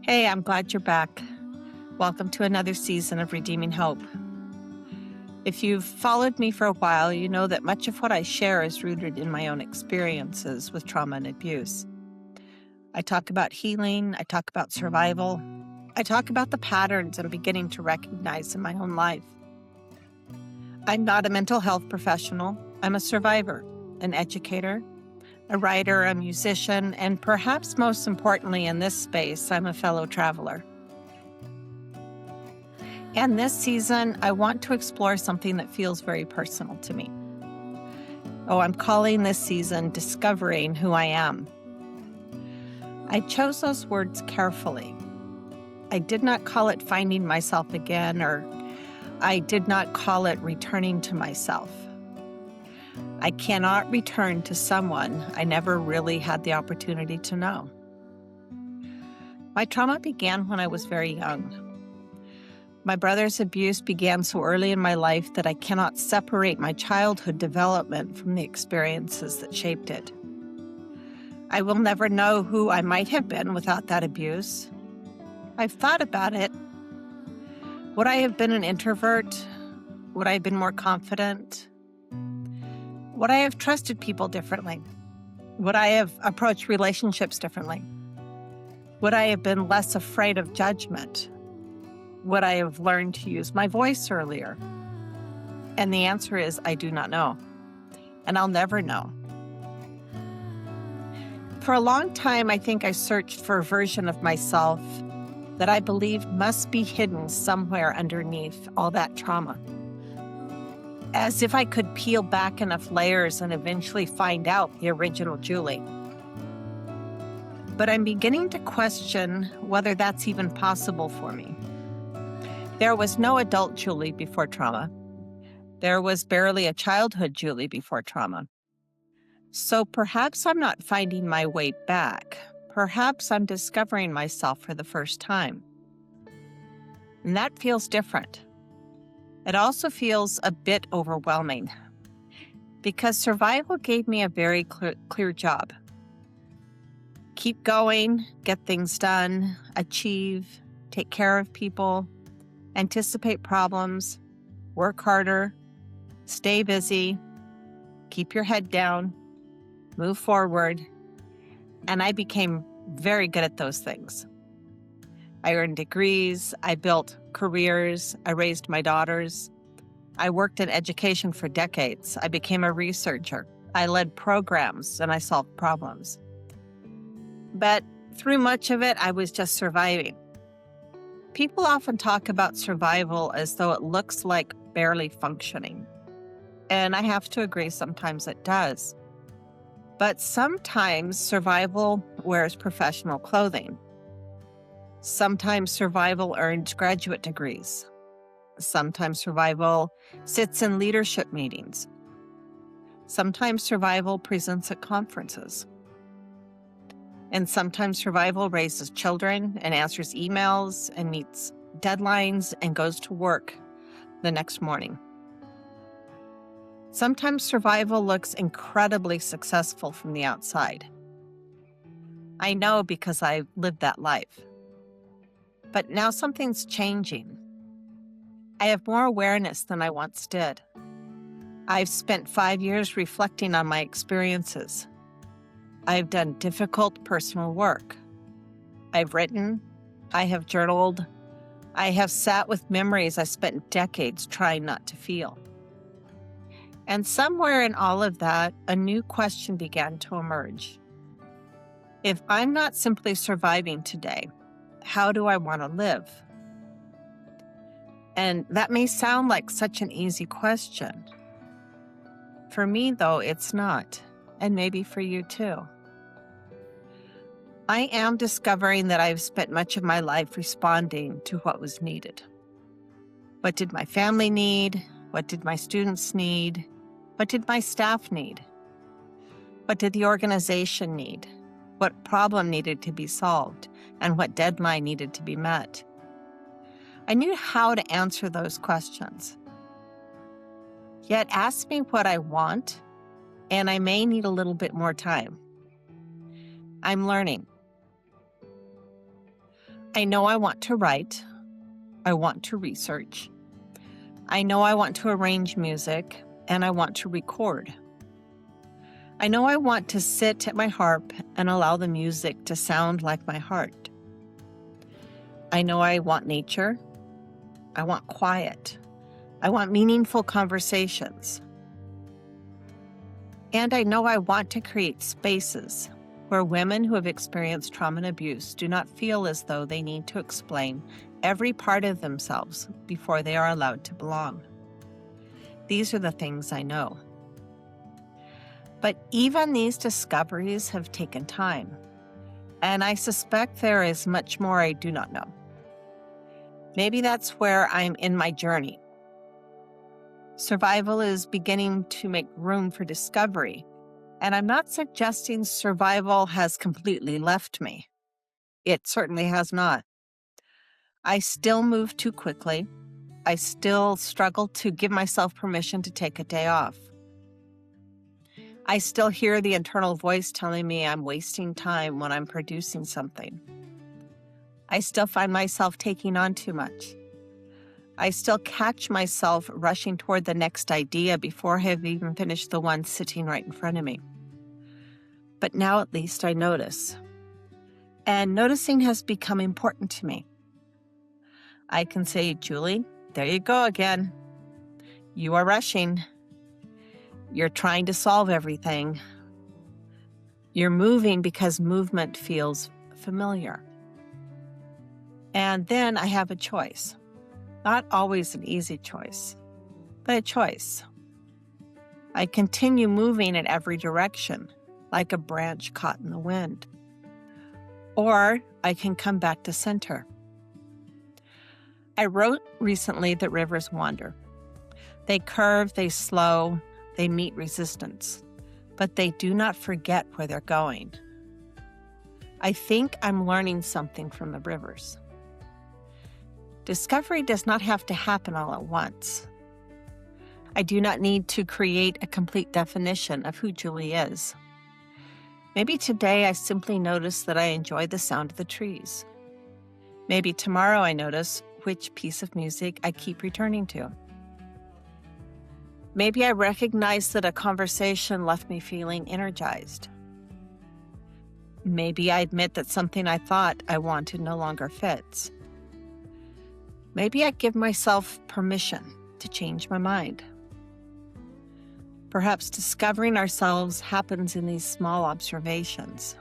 Hey, I'm glad you're back. Welcome to another season of Redeeming Hope. If you've followed me for a while, you know that much of what I share is rooted in my own experiences with trauma and abuse. I talk about healing, I talk about survival, I talk about the patterns I'm beginning to recognize in my own life. I'm not a mental health professional. I'm a survivor, an educator, a writer, a musician, and perhaps most importantly in this space, I'm a fellow traveler. And this season, I want to explore something that feels very personal to me. I'm calling this season Discovering Who I Am. I chose those words carefully. I did not call it Finding Myself Again, or I did not call it Returning to Myself. I cannot return to someone I never really had the opportunity to know. My trauma began when I was very young. My brother's abuse began so early in my life that I cannot separate my childhood development from the experiences that shaped it. I will never know who I might have been without that abuse. I've thought about it. Would I have been an introvert? Would I have been more confident? Would I have trusted people differently? Would I have approached relationships differently? Would I have been less afraid of judgment? Would I have learned to use my voice earlier? And the answer is, I do not know. And I'll never know. For a long time, I think I searched for a version of myself that I believed must be hidden somewhere underneath all that trauma. As if I could peel back enough layers and eventually find out the original Julie. But I'm beginning to question whether that's even possible for me. There was no adult Julie before trauma. There was barely a childhood Julie before trauma. So perhaps I'm not finding my way back. Perhaps I'm discovering myself for the first time. And that feels different. It also feels a bit overwhelming because survival gave me a very clear job. Keep going, get things done, achieve, take care of people, anticipate problems, work harder, stay busy, keep your head down, move forward. And I became very good at those things. I earned degrees, I built careers, I raised my daughters. I worked in education for decades. I became a researcher. I led programs and I solved problems. But through much of it, I was just surviving. People often talk about survival as though it looks like barely functioning. And I have to agree, sometimes it does. But sometimes survival wears professional clothing. Sometimes survival earns graduate degrees. Sometimes survival sits in leadership meetings. Sometimes survival presents at conferences. And sometimes survival raises children and answers emails and meets deadlines and goes to work the next morning. Sometimes survival looks incredibly successful from the outside. I know because I've lived that life. But now something's changing. I have more awareness than I once did. I've spent 5 years reflecting on my experiences. I've done difficult personal work. I've written, I have journaled, I have sat with memories I spent decades trying not to feel. And somewhere in all of that, a new question began to emerge. If I'm not simply surviving today, how do I want to live? And that may sound like such an easy question. For me, though, it's not. And maybe for you too. I am discovering that I've spent much of my life responding to what was needed. What did my family need? What did my students need? What did my staff need? What did the organization need? What problem needed to be solved? And what deadline needed to be met? I knew how to answer those questions. Yet ask me what I want, and I may need a little bit more time. I'm learning. I know I want to write. I want to research. I know I want to arrange music, and I want to record. I know I want to sit at my harp and allow the music to sound like my heart. I know I want nature. I want quiet. I want meaningful conversations. And I know I want to create spaces where women who have experienced trauma and abuse do not feel as though they need to explain every part of themselves before they are allowed to belong. These are the things I know. But even these discoveries have taken time, and I suspect there is much more I do not know. Maybe that's where I'm in my journey. Survival is beginning to make room for discovery, and I'm not suggesting survival has completely left me. It certainly has not. I still move too quickly. I still struggle to give myself permission to take a day off. I still hear the internal voice telling me I'm wasting time when I'm producing something. I still find myself taking on too much. I still catch myself rushing toward the next idea before I have even finished the one sitting right in front of me. But now at least I notice. And noticing has become important to me. I can say, Julie, there you go again. You are rushing. You're trying to solve everything. You're moving because movement feels familiar. And then I have a choice. Not always an easy choice, but a choice. I continue moving in every direction, like a branch caught in the wind. Or I can come back to center. I wrote recently that rivers wander. They curve, they slow, they meet resistance, but they do not forget where they're going. I think I'm learning something from the rivers. Discovery does not have to happen all at once. I do not need to create a complete definition of who Julie is. Maybe today I simply notice that I enjoy the sound of the trees. Maybe tomorrow I notice which piece of music I keep returning to. Maybe I recognize that a conversation left me feeling energized. Maybe I admit that something I thought I wanted no longer fits. Maybe I give myself permission to change my mind. Perhaps discovering ourselves happens in these small observations.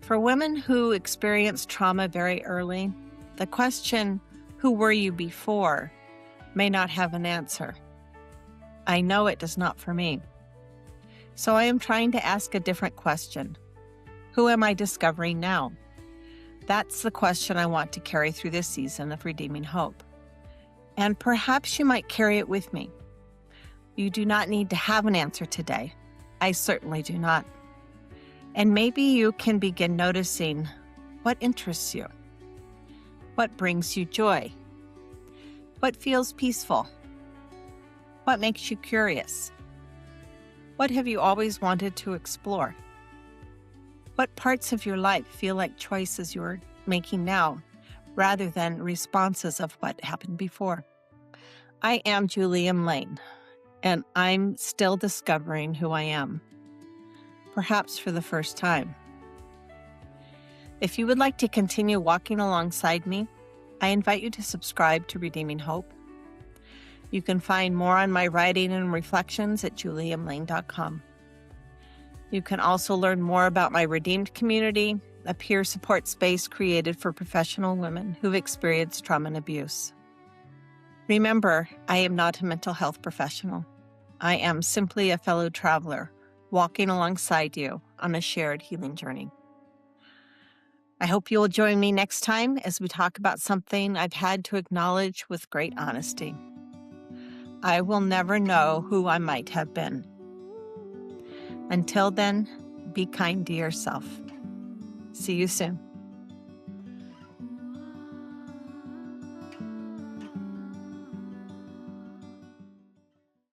For women who experience trauma very early, the question, "Who were you before?" may not have an answer. I know it does not for me. So I am trying to ask a different question. Who am I discovering now? That's the question I want to carry through this season of Redeeming Hope. And perhaps you might carry it with me. You do not need to have an answer today. I certainly do not. And maybe you can begin noticing what interests you, what brings you joy, what feels peaceful, what makes you curious, what have you always wanted to explore, what parts of your life feel like choices you're making now rather than responses of what happened before. I am Julie M. Lane, and I'm still discovering who I am, perhaps for the first time. If you would like to continue walking alongside me, I invite you to subscribe to Redeeming Hope. You can find more on my writing and reflections at juliemlane.com. You can also learn more about my Redeemed community, a peer support space created for professional women who've experienced trauma and abuse. Remember, I am not a mental health professional. I am simply a fellow traveler walking alongside you on a shared healing journey. I hope you will join me next time as we talk about something I've had to acknowledge with great honesty. I will never know who I might have been. Until then, be kind to yourself. See you soon.